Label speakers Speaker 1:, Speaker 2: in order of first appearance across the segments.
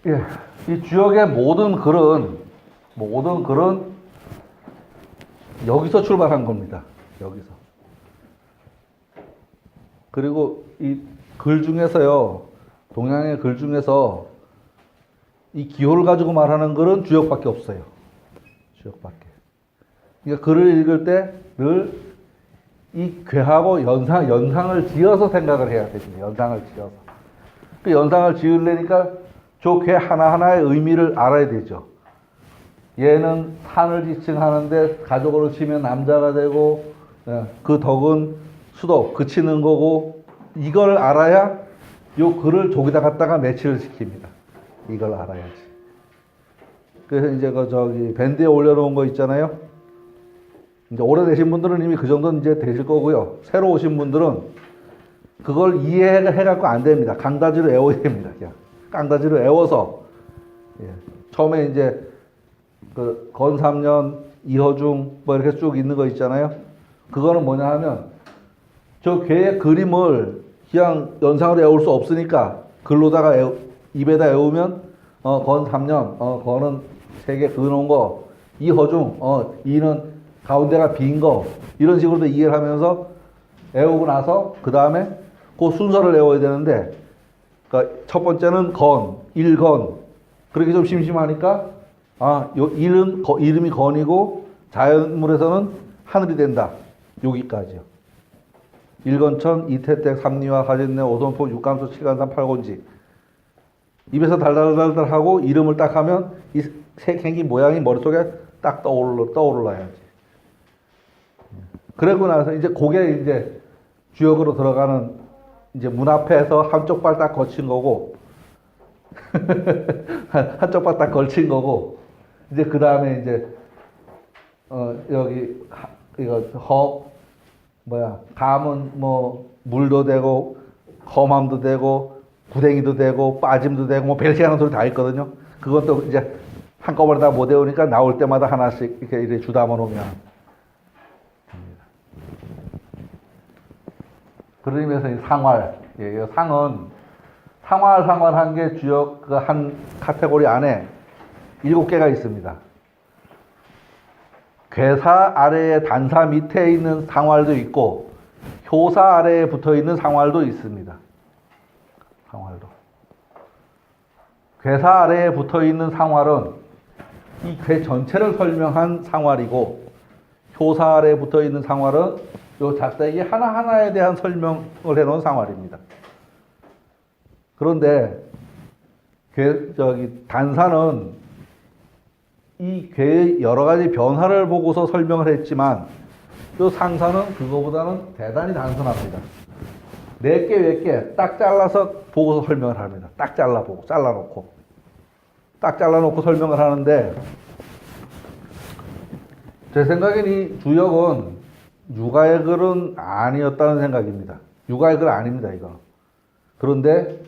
Speaker 1: 예, 이 주역의 모든 글은 여기서 출발한 겁니다. 여기서. 그리고 이 글 중에서요, 동양의 글 중에서 이 기호를 가지고 말하는 글은 주역밖에 없어요. 주역밖에. 그러니까 글을 읽을 때 늘 이 괴하고 연상을 지어서 생각을 해야 됩니다. 연상을 지어서. 그 연상을 지으려니까 저 괴 하나하나의 의미를 알아야 되죠. 얘는 산을 지칭하는데 가족으로 치면 남자가 되고, 그 덕은 수도 그치는 거고, 이걸 알아야 요 글을 저기다 갖다가 매치를 시킵니다. 이걸 알아야지. 그래서 이제 밴드에 올려놓은 거 있잖아요. 이제 오래되신 분들은 이미 그 정도는 이제 되실 거고요. 새로 오신 분들은 그걸 이해해갖고 안 됩니다. 강다지로 외워야 됩니다. 그냥 강다지로 외워서. 예. 처음에 이제 그 건삼년, 이허중 뭐 이렇게 쭉 있는 거 있잖아요. 그거는 뭐냐 하면 저 괴의 그림을 그냥 연상으로 외울 수 없으니까 글로다가 입에다 외우면 건삼년, 건은 세개 그어놓은 거, 이허중, 이는 가운데가 빈 거, 이런 식으로도 이해를 하면서 외우고 나서 그 다음에 그 순서를 외워야 되는데, 그러니까 첫 번째는 건, 일건. 그렇게 좀 심심하니까 이름이 건이고 자연물에서는 하늘이 된다. 여기까지요. 일건천, 이태택, 삼리화, 가진내, 오손포, 육감수, 칠간산, 팔곤지. 입에서 달달달달 하고 이름을 딱 하면 이 생긴 모양이 머릿속에 딱 떠올라야지. 그러고 나서 이제 그게 이제 주역으로 들어가는 이제 문 앞에서 한쪽 발 딱 거친 거고, 한쪽 발 딱 걸친 거고, 이제 그 다음에 이제 여기 이거 감은 뭐 물도 되고 험함도 되고 구덩이도 되고 빠짐도 되고 뭐 별시하는 소리 다 있거든요. 그건 또 이제 한꺼번에 다 못 외우니까 나올 때마다 하나씩 이렇게 주담아 놓으면. 그런 의미에서 이 상활, 이 상은 상활한 게 주역 그 한 카테고리 안에 7개가 있습니다. 괴사 아래에 단사 밑에 있는 상활도 있고 효사 아래에 붙어 있는 상활도 있습니다. 상활도. 괴사 아래에 붙어 있는 상활은 이 괴 전체를 설명한 상활이고, 효사 아래에 붙어 있는 상활은 요 작사기 하나하나에 대한 설명을 해놓은 상활입니다. 그런데 단사는 이 괴의 여러 가지 변화를 보고서 설명을 했지만, 요 상사는 그거보다는 대단히 단순합니다. 4개, 10개 딱 잘라서 보고서 설명을 합니다. 딱 잘라놓고 설명을 하는데, 제 생각엔 이 주역은 육아의 글은 아니었다는 생각입니다. 육아의 글 아닙니다, 이거. 그런데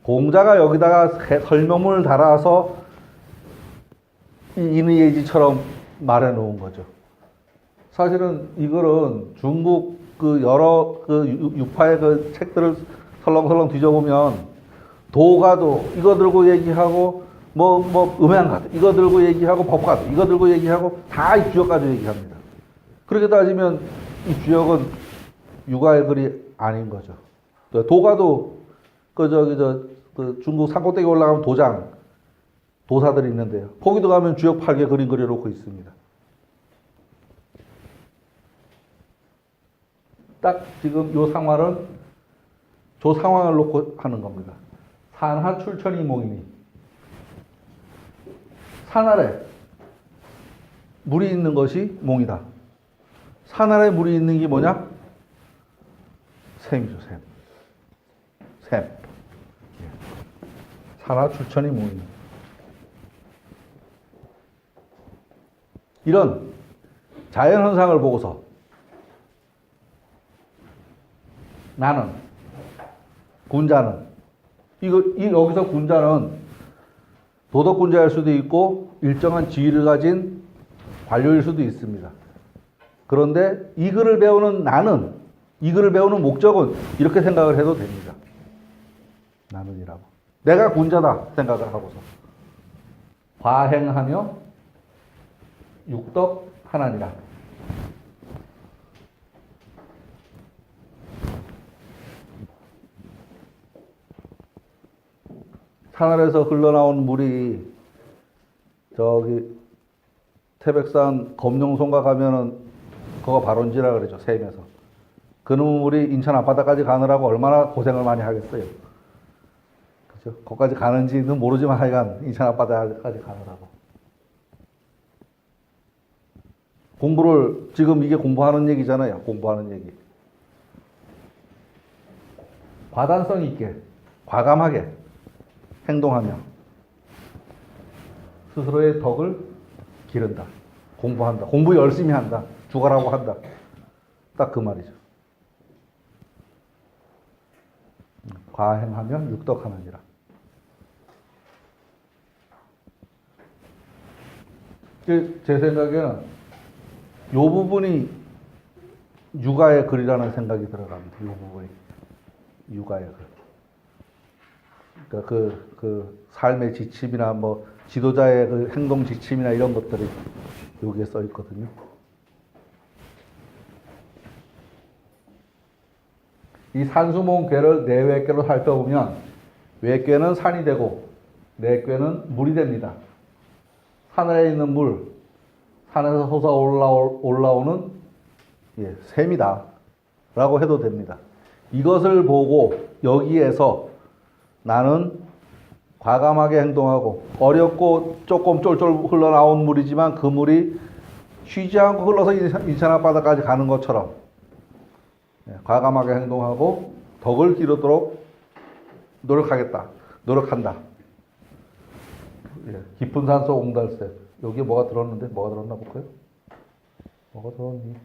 Speaker 1: 공자가 여기다가 설명문을 달아서 인의예지처럼 말해 놓은 거죠. 사실은 이거는 중국 그 여러 그 유파의 그 책들을 설렁설렁 뒤져보면, 도가도 이거 들고 얘기하고 음양가도 이거 들고 얘기하고, 법가도 이거 들고 얘기하고, 다 이 주역 가지고 얘기합니다. 그렇게 따지면 이 주역은 육아의 글이 아닌 거죠. 도가도 그 중국 산꼭대기 올라가면 도사들이 있는데요. 거기도 가면 주역 8개 그림 그려놓고 있습니다. 딱 지금 요 상활은 저 상황을 놓고 하는 겁니다. 산하 출천이 몽이니. 산 아래 물이 있는 것이 몽이다. 산 아래 물이 있는 게 뭐냐? 샘이죠, 샘. 산하 출천이 몽이니. 이런 자연현상을 보고서 나는, 군자는, 여기서 군자는 도덕군자일 수도 있고 일정한 지위를 가진 관료일 수도 있습니다. 그런데 이 글을 배우는 나는, 이 글을 배우는 목적은 이렇게 생각을 해도 됩니다. 나는이라고. 내가 군자다 생각을 하고서. 과행하며 육덕하나니라. 산하에서 흘러나온 물이 저기 태백산 검룡송가 가면은 그거 발원지라 그러죠. 샘에서. 그놈 물이 인천 앞바다까지 가느라고 얼마나 고생을 많이 하겠어요. 그죠? 거기까지 가는지는 모르지만 하여간 인천 앞바다까지 가느라고. 공부를, 지금 이게 공부하는 얘기잖아요. 공부하는 얘기. 과단성 있게, 과감하게 행동하며 스스로의 덕을 기른다. 공부한다. 공부 열심히 한다. 죽어라고 한다. 딱 그 말이죠. 과행하면 육덕하느니라. 제 생각에는 이 부분이 육아의 글이라는 생각이 들어갑니다. 이 부분이 육아의 글. 그러니까 그 삶의 지침이나 뭐 지도자의 그 행동 지침이나 이런 것들이 여기에 써 있거든요. 이 산수몽괴를 네 외괴로 살펴보면 외괴는 산이 되고 내괴는 물이 됩니다. 하늘에 있는 물, 산에서 솟아 올라오는 샘이다 라고 해도 됩니다. 이것을 보고 여기에서 나는 과감하게 행동하고 어렵고 조금 쫄쫄 흘러나온 물이지만 그 물이 쉬지 않고 흘러서 인천 앞바다까지 가는 것처럼 과감하게 행동하고 덕을 기르도록 노력한다. 깊은 산속 옹달새. 여기에 뭐가 들었는데? 뭐가 들었나 볼까요? 뭐가 들었니?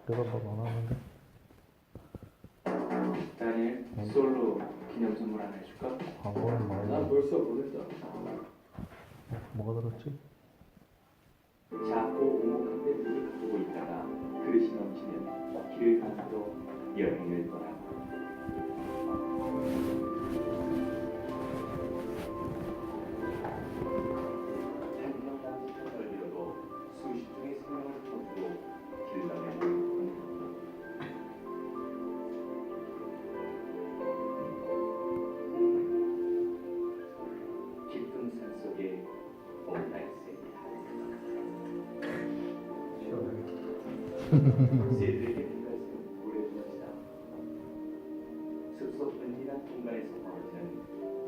Speaker 1: 내가 뭐 나왔는데?
Speaker 2: 다니엘, 솔로 기념 선물 하나 해줄까?
Speaker 1: 광고는 뭐야?
Speaker 2: 난 벌써 보냈다.
Speaker 1: 뭐가 들었지?
Speaker 2: 작고 오목한 배를 가지고 있다가 그릇이 넘치면 길을 가서도 여행을 떠나고. 한명 남짓한 걸 잃어도 수십 중의 생명을 거두고 길러내는 건강. 깊은 산속에 옹달새입니다. 새들에게 옹달새는 물에 묻히다. 숲속 은밀한 공간에서 벌어지는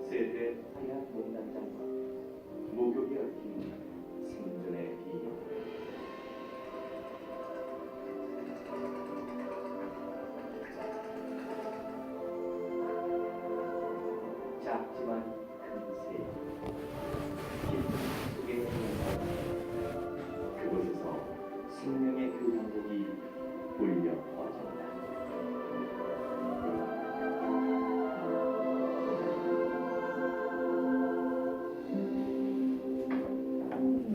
Speaker 2: 새들의 하얀 몸단장과 목욕에 얽힌 생존의 비밀. 작지만 큰 새. 깊은 속에 헤엄쳐 그곳에서 생명의 교향곡이 울려 퍼진다.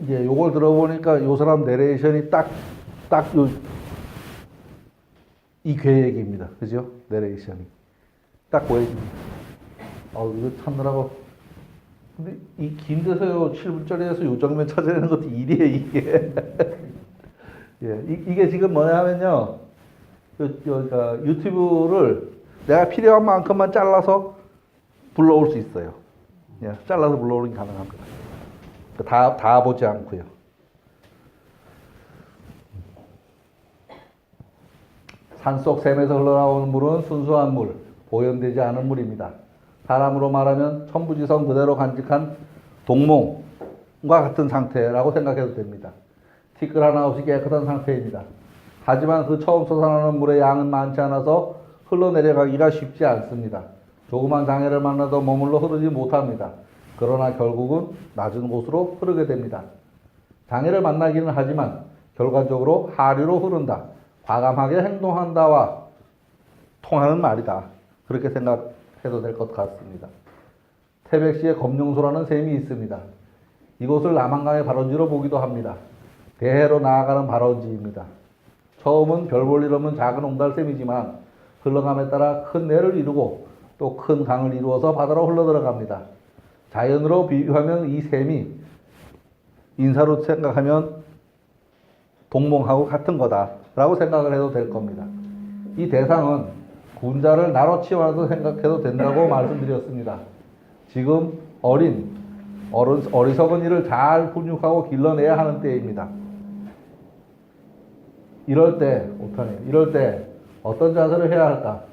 Speaker 1: 이제 요걸 들어보니까 요 사람 내레이션이 딱 이 계획입니다. 그죠? 내레이션이 딱 보여집니다. 이거 찾느라고. 근데 이 긴 데서요, 7분짜리에서 요 장면 찾아내는 것도 일이에요, 이게. 이게 지금 뭐냐 하면요, 유튜브를 내가 필요한 만큼만 잘라서 불러올 수 있어요. 잘라서 불러오는 게 가능합니다. 다 보지 않고요. 산속 샘에서 흘러나오는 물은 순수한 물, 오염되지 않은 물입니다. 사람으로 말하면 천부지성 그대로 간직한 동몽과 같은 상태라고 생각해도 됩니다. 티끌 하나 없이 깨끗한 상태입니다. 하지만 그 처음 솟아나는 물의 양은 많지 않아서 흘러내려가기가 쉽지 않습니다. 조그만 장애를 만나도 머물러 흐르지 못합니다. 그러나 결국은 낮은 곳으로 흐르게 됩니다. 장애를 만나기는 하지만 결과적으로 하류로 흐른다. 과감하게 행동한다와 통하는 말이다. 그렇게 생각해도 될 것 같습니다. 태백시에 검룡소라는 샘이 있습니다. 이곳을 남한강의 발원지로 보기도 합니다. 대해로 나아가는 발원지입니다. 처음은 별 볼 일 없는 작은 옹달샘이지만 흘러감에 따라 큰 내를 이루고 또 큰 강을 이루어서 바다로 흘러들어갑니다. 자연으로 비유하면 이 셈이 인사로 생각하면 동몽하고 같은 거다라고 생각을 해도 될 겁니다. 이 대상은 군자를 나로 치환해서 생각해도 된다고 말씀드렸습니다. 지금 어리석은 일을 잘 훈육하고 길러내야 하는 때입니다. 이럴 때 어떤 자세를 해야 할까?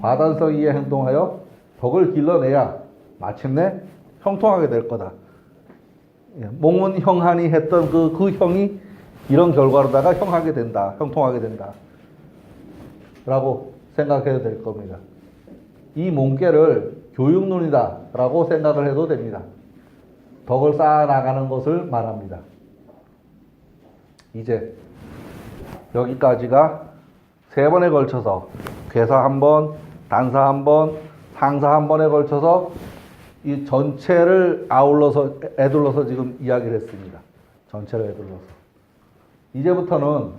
Speaker 1: 과단성 이에 행동하여 덕을 길러내야 마침내 형통하게 될 거다. 몽은 형하니 했던 그 형이 이런 결과로다가 형통하게 된다. 라고 생각해도 될 겁니다. 이 몽계를 교육론이다 라고 생각을 해도 됩니다. 덕을 쌓아나가는 것을 말합니다. 이제 여기까지가 3번에 걸쳐서 괴사 1번, 단사 1번, 상사 1번에 걸쳐서 이 전체를 애둘러서 지금 이야기를 했습니다. 전체를 애둘러서. 이제부터는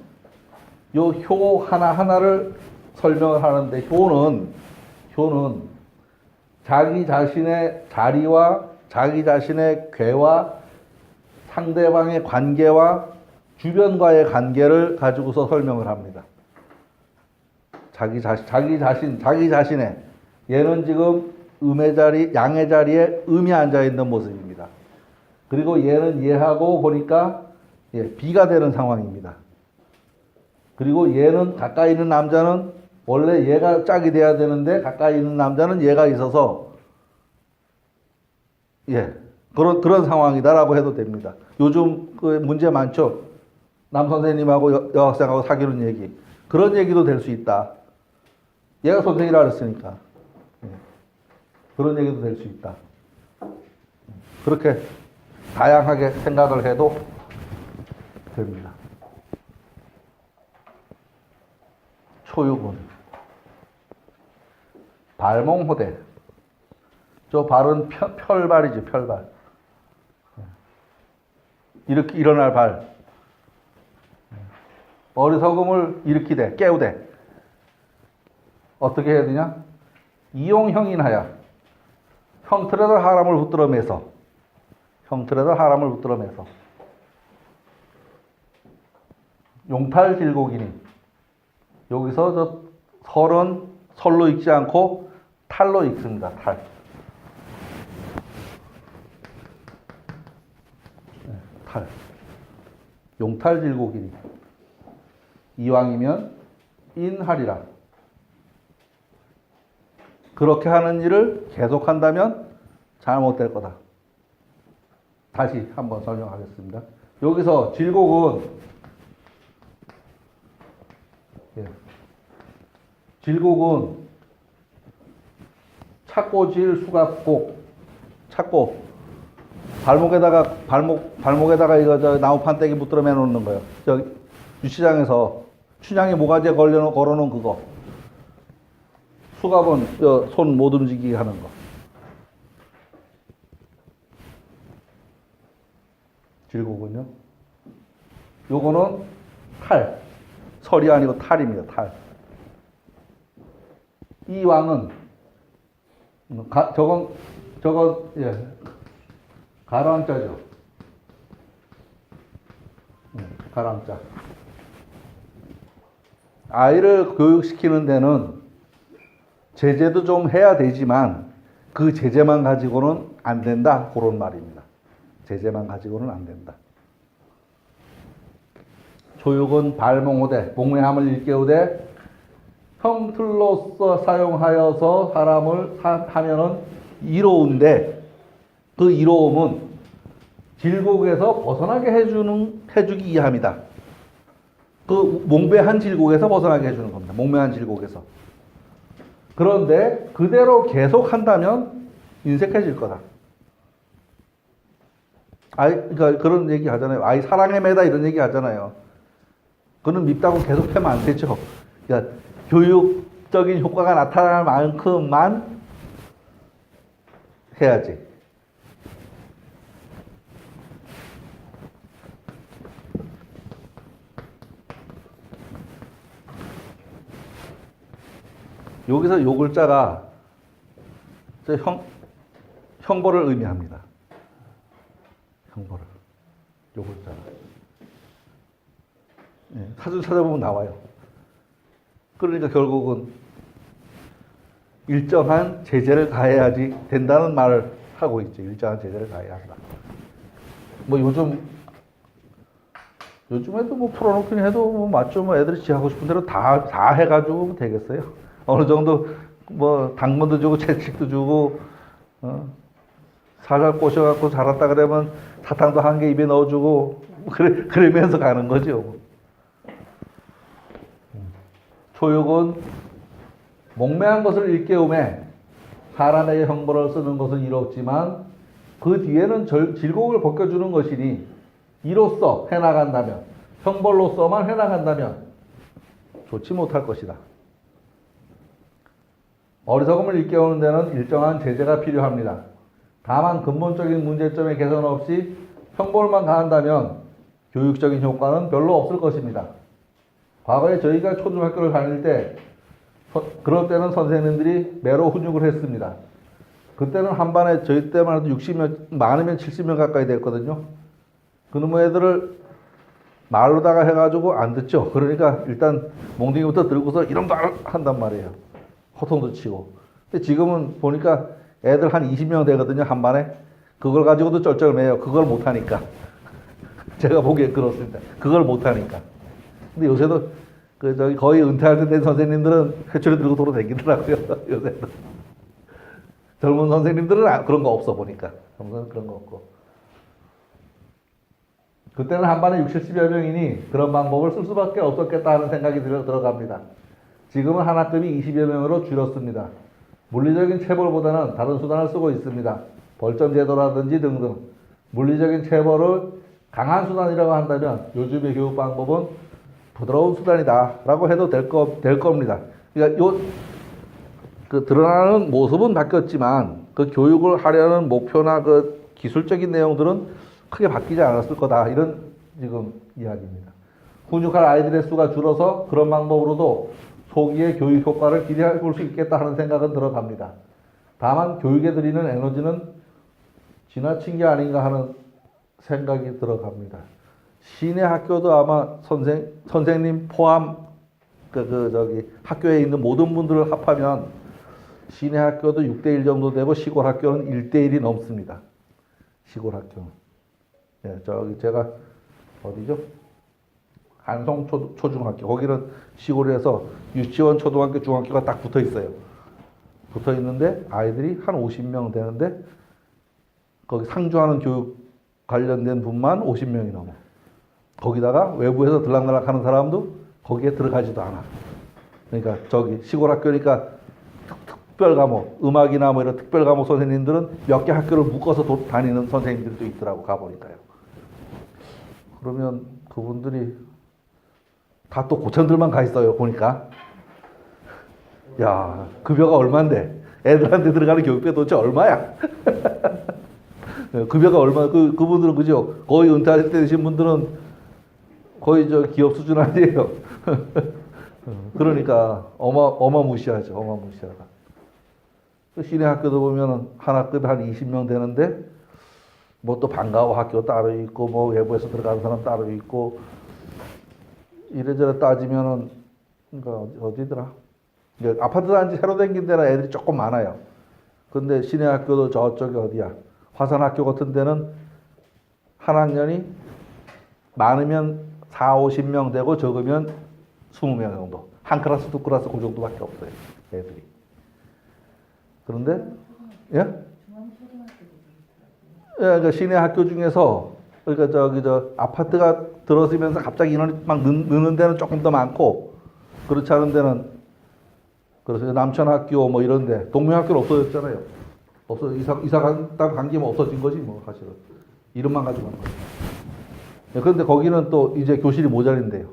Speaker 1: 요 효 하나하나를 설명을 하는데, 효는 자기 자신의 자리와 자기 자신의 괴와 상대방의 관계와 주변과의 관계를 가지고서 설명을 합니다. 자기 자신의, 얘는 지금 양의 자리에 음이 앉아 있는 모습입니다. 그리고 얘는 얘하고 보니까 비가 되는 상황입니다. 그리고 얘는 가까이 있는 남자는 원래 얘가 짝이 돼야 되는데 가까이 있는 남자는 얘가 있어서 그런 상황이다라고 해도 됩니다. 요즘 그 문제 많죠. 남 선생님하고 여학생하고 사귀는 얘기. 그런 얘기도 될 수 있다. 얘가 선생이라 그랬으니까. 그런 얘기도 될 수 있다. 그렇게 다양하게 생각을 해도 됩니다. 초육은 발몽호대. 저 발은 펼발이지, 펼발. 이렇게 일어날 발. 어리석음을 일으키되, 깨우되. 어떻게 해야 되냐? 이용형인하여 형틀에다 하람을 붙들어매서 용탈질곡이니, 여기서 저 설은 설로 읽지 않고 탈로 읽습니다. 탈. 용탈질곡이니 이왕이면 인하리라. 그렇게 하는 일을 계속한다면 잘못될 거다. 다시 한번 설명하겠습니다. 여기서 질곡은 찾고질 수갑곡. 찾고 발목에다가 이거 저 나무 판때기 붙들어 매 놓는 거예요. 저 유치장에서 춘향이 모가지에 걸어놓은 그거. 수갑은 손 못 움직이게 하는 거. 질곡은요. 요거는 탈. 설이 아니고 탈입니다. 탈. 이 왕은 저건 가랑자죠. 가랑자. 아이를 교육시키는 데는 제재도 좀 해야 되지만 그 제재만 가지고는 안 된다. 그런 말입니다. 제재만 가지고는 안 된다. 조육은 발몽호대, 몽매함을 일깨우되 형틀로서 사용하여서 사람을 하면은 이로운데, 그 이로움은 질곡에서 벗어나게 해주기 이함이다. 그 몽매한 질곡에서 벗어나게 해주는 겁니다. 몽매한 질곡에서. 그런데 그대로 계속 한다면 인색해질 거다. 그러니까 그런 얘기 하잖아요. 아이 사랑에 매다 이런 얘기 하잖아요. 그는 밉다고 계속 하면 안 되죠. 그러니까 교육적인 효과가 나타날 만큼만 해야지. 여기서 요 글자가 형벌을 의미합니다. 형벌을. 요거 있잖아. 예, 사전 찾아보면 나와요. 그러니까 결국은 일정한 제재를 가해야지 된다는 말을 하고 있죠. 일정한 제재를 가해야 한다. 뭐 요즘에도 뭐 풀어놓긴 해도 뭐 맞죠. 뭐 애들이 지 하고 싶은 대로 다 해가지고 되겠어요. 어느 정도 뭐 당근도 주고 채찍도 주고 살살 꼬셔갖고 자랐다 그러면 사탕도 한 개 입에 넣어주고 그러면서 가는 거죠. 초육은 목매한 것을 일깨움에 사람에게 형벌을 쓰는 것은 이롭지만 그 뒤에는 질곡을 벗겨주는 것이니 이로써 해나간다면 형벌로서만 해나간다면 좋지 못할 것이다. 어리석음을 일깨우는 데는 일정한 제재가 필요합니다. 다만 근본적인 문제점의 개선 없이 형벌만 가한다면 교육적인 효과는 별로 없을 것입니다. 과거에 저희가 초등학교를 다닐 때 그럴 때는 선생님들이 매로 훈육을 했습니다. 그때는 한 반에 저희 때만 해도 60명, 많으면 70명 가까이 됐거든요. 그놈의 애들을 말로다가 해가지고 안 듣죠. 그러니까 일단 몽둥이부터 들고서 이런 말 한단 말이에요. 호통도 치고. 근데 지금은 보니까 애들 한 20명 되거든요. 한 반에. 그걸 가지고도 쩔쩔매요. 그걸 못하니까. 제가 보기엔 그렇습니다. 그걸 못하니까. 근데 요새도 거의 은퇴할 때 된 선생님들은 회초리 들고 돌아다니더라고요. 요새는. 젊은 선생님들은 그런 거 없어 보니까. 그런 거 없고. 그때는 한 반에 60, 70여 명이니 그런 방법을 쓸 수밖에 없었겠다 하는 생각이 들어갑니다. 지금은 한 학급이 20여 명으로 줄었습니다. 물리적인 체벌보다는 다른 수단을 쓰고 있습니다. 벌점 제도라든지 등등. 물리적인 체벌을 강한 수단이라고 한다면 요즘의 교육 방법은 부드러운 수단이다 라고 해도 될 겁니다. 그러니까 드러나는 모습은 바뀌었지만 그 교육을 하려는 목표나 그 기술적인 내용들은 크게 바뀌지 않았을 거다. 이런 지금 이야기입니다. 훈육할 아이들의 수가 줄어서 그런 방법으로도 소기의 교육 효과를 기대해 볼 수 있겠다 하는 생각은 들어갑니다. 다만 교육에 들이는 에너지는 지나친 게 아닌가 하는 생각이 들어갑니다. 시내 학교도 아마 선생님 포함 학교에 있는 모든 분들을 합하면 시내 학교도 6대1 정도 되고 시골 학교는 1대1이 넘습니다. 시골 학교는. 예, 제가 어디죠? 한송 초중학교. 거기는 시골에서 유치원, 초등학교, 중학교가 딱 붙어 있어요. 붙어 있는데 아이들이 한 50명 되는데 거기 상주하는 교육 관련된 분만 50명이 넘어. 거기다가 외부에서 들락날락 하는 사람도 거기에 들어가지도 않아. 그러니까 시골 학교니까 특별 과목, 음악이나 뭐 이런 특별 과목 선생님들은 몇 개 학교를 묶어서 다니는 선생님들도 있더라고, 가보니까요. 그러면 그분들이 다 또 고천들만 가 있어요, 보니까. 야, 급여가 얼만데? 애들한테 들어가는 교육비 도대체 얼마야? 급여가 얼마, 그분들은 그죠? 거의 은퇴하실 때 되신 분들은 거의 기업 수준 아니에요. 그러니까 어마무시하죠, 어마무시하다. 시내 학교도 보면은 한 학급에 한 20명 되는데 뭐 또 방과후 학교 따로 있고 뭐 외부에서 들어가는 사람 따로 있고 이래저래 따지면은 그러니까 어디더라? 아파트 단지 새로 생긴 데는 애들이 조금 많아요. 근데 시내 학교도 저쪽이 어디야? 화산학교 같은 데는 한 학년이 많으면 4, 50명 되고 적으면 20명 정도. 한 클래스, 두 클래스 그 정도밖에 없어요. 애들이. 그런데 예? 예, 그러니까 시내 학교 중에서 그러니까 아파트가 들어서면서 갑자기 인원이 막 느는 데는 조금 더 많고 그렇지 않은 데는 그래서 남천학교 뭐 이런 데 동명학교는 없어졌잖아요. 이사 간 김에 없어진 거지 뭐 사실은. 이름만 가지고 한 거예요. 예, 그런데 거기는 또 이제 교실이 모자린대요.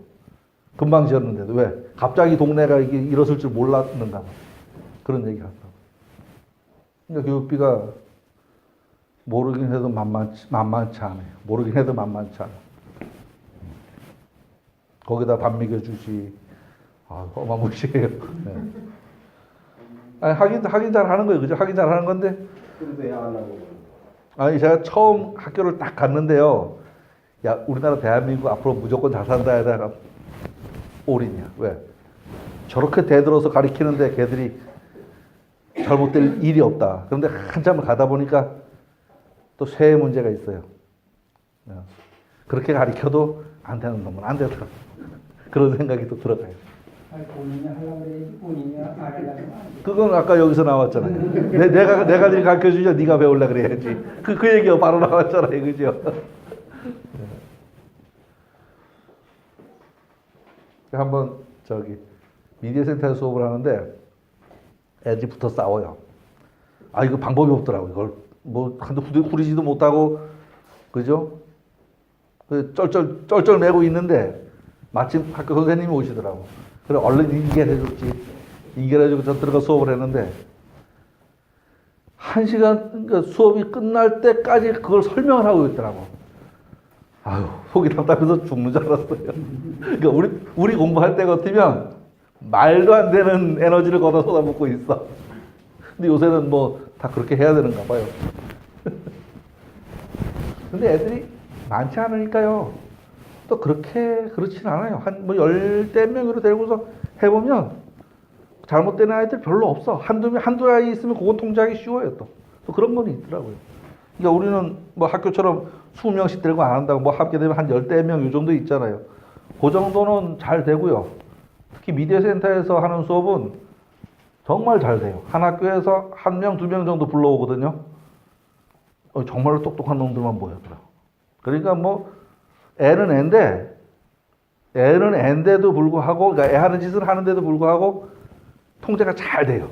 Speaker 1: 금방 지었는데도 왜? 갑자기 동네가 이게 일었을 줄 몰랐는가 봐. 그런 얘기 한다고. 그러니까 교육비가 모르긴 해도 만만치 않아요. 모르긴 해도 만만치 않아. 거기다 밥 먹여주지. 어마무시해요. 네. 아니, 하긴 잘 하는 거예요. 그죠? 하긴 잘 하는 건데,
Speaker 3: 그래도 해야 하려고.
Speaker 1: 아니 제가 처음 학교를 딱 갔는데요. 야 우리나라 대한민국 앞으로 무조건 잘 산다 해다가 올인이야. 왜? 저렇게 대들어서 가리키는데 걔들이 잘못될 일이 없다. 그런데 한참을 가다 보니까 또 쇠의 문제가 있어요. 그렇게 가리켜도 안 되는 놈은 안 되더라. 그런 생각이 또 들어가요.
Speaker 3: 아니, 본인이 하려고 그래야지 본인이 안 하려면 안 돼.
Speaker 1: 그건 아까 여기서 나왔잖아요. 내가 네 가르쳐 주자 네가 배울라 그래야지. 그 얘기가 바로 나왔잖아요, 그죠? 한번 저기 미디어 센터에서 수업을 하는데 애들이 붙어 싸워요. 아 이거 방법이 없더라고. 이걸 뭐 한도 후리지도 못하고 그죠? 그 쩔쩔 매고 있는데 마침 학교 선생님이 오시더라고. 그래 얼른 인계해줬지. 인계해주고 저 들어가 수업을 했는데 1시간 그러니까 수업이 끝날 때까지 그걸 설명을 하고 있더라고. 아유 속이 답답해서 죽는 줄 알았어요. 그러니까 우리 공부할 때 같으면 말도 안 되는 에너지를 걷어 쏟아붓고 있어. 근데 요새는 뭐 다 그렇게 해야 되는가 봐요. 근데 애들이 많지 않으니까요. 또 그렇진 않아요. 한 뭐 10대 명으로 데리고서 해보면 잘못된 아이들 별로 없어. 한두 아이 있으면 그건 통제하기 쉬워요. 또 그런 건 있더라고요. 그러니까 우리는 뭐 학교처럼 20명씩 데리고 안 한다고 뭐 합게 되면 한 10대 명 이 정도 있잖아요. 그 정도는 잘 되고요. 특히 미디어 센터에서 하는 수업은 정말 잘 돼요. 한 학교에서 1명, 2명 정도 불러오거든요. 정말로 똑똑한 놈들만 모였더라고. 그러니까 뭐 애는 앤데도 불구하고 그러니까 애 하는 짓을 하는데도 불구하고 통제가 잘 돼요.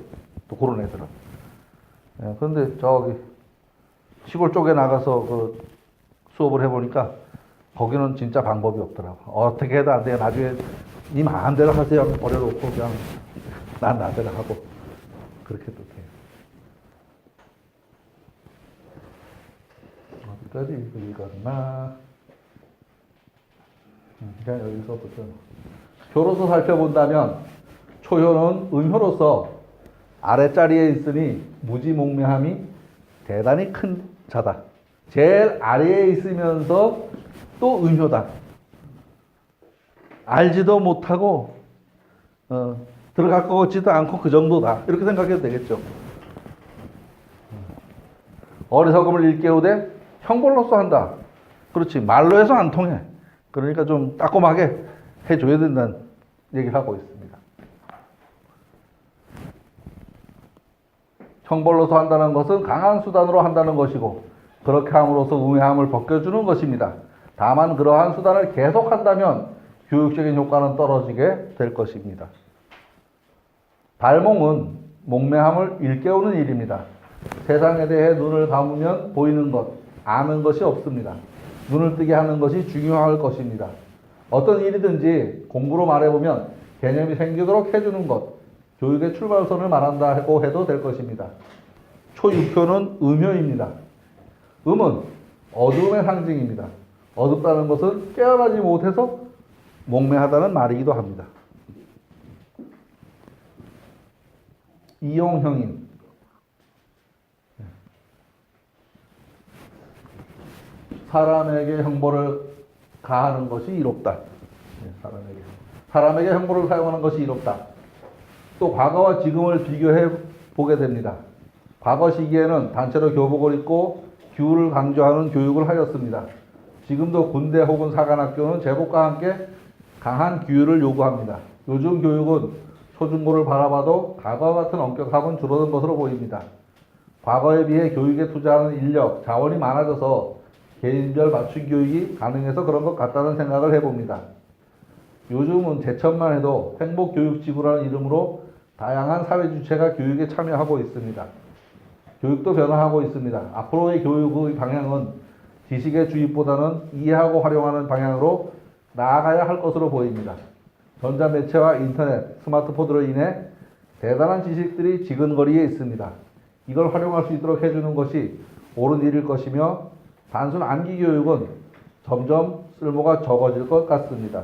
Speaker 1: 또 그런 애들은. 예, 그런데 저기 시골 쪽에 나가서 그 수업을 해보니까 거기는 진짜 방법이 없더라고. 어떻게 해도 안 돼요. 나중에 니 마음대로 하세요 하면 버려놓고 그냥 난 나대로 하고 그렇게 또 돼요. 어디까지 읽었나? 그냥 여기서부터 효로서 살펴본다면 초효는 음효로서 아랫자리에 있으니 무지몽매함이 대단히 큰 자다. 제일 아래에 있으면서 또 음효다. 알지도 못하고 들어갈 것 같지도 않고 그 정도다. 이렇게 생각해도 되겠죠. 어리석음을 일깨우되 형벌로써 한다. 그렇지. 말로 해서 안 통해. 그러니까 좀 따끔하게 해줘야 된다는 얘기를 하고 있습니다. 형벌로서 한다는 것은 강한 수단으로 한다는 것이고 그렇게 함으로써 우매함을 벗겨주는 것입니다. 다만 그러한 수단을 계속한다면 교육적인 효과는 떨어지게 될 것입니다. 발몽은 몽매함을 일깨우는 일입니다. 세상에 대해 눈을 감으면 보이는 것, 아는 것이 없습니다. 눈을 뜨게 하는 것이 중요할 것입니다. 어떤 일이든지 공부로 말해보면 개념이 생기도록 해주는 것, 교육의 출발선을 말한다고 해도 될 것입니다. 초육효는 음효입니다. 음은 어두움의 상징입니다. 어둡다는 것은 깨어나지 못해서 몽매하다는 말이기도 합니다. 이용형인 사람에게 형벌을 가하는 것이 이롭다. 사람에게 형벌을 사용하는 것이 이롭다. 또 과거와 지금을 비교해 보게 됩니다. 과거 시기에는 단체로 교복을 입고 규율을 강조하는 교육을 하였습니다. 지금도 군대 혹은 사관학교는 제복과 함께 강한 규율을 요구합니다. 요즘 교육은 초중고를 바라봐도 과거와 같은 엄격함은 줄어든 것으로 보입니다. 과거에 비해 교육에 투자하는 인력, 자원이 많아져서 개인별 맞춤 교육이 가능해서 그런 것 같다는 생각을 해봅니다. 요즘은 제천만 해도 행복교육지구라는 이름으로 다양한 사회 주체가 교육에 참여하고 있습니다. 교육도 변화하고 있습니다. 앞으로의 교육의 방향은 지식의 주입보다는 이해하고 활용하는 방향으로 나아가야 할 것으로 보입니다. 전자매체와 인터넷, 스마트폰으로 인해 대단한 지식들이 지근거리에 있습니다. 이걸 활용할 수 있도록 해주는 것이 옳은 일일 것이며 단순 암기교육은 점점 쓸모가 적어질 것 같습니다.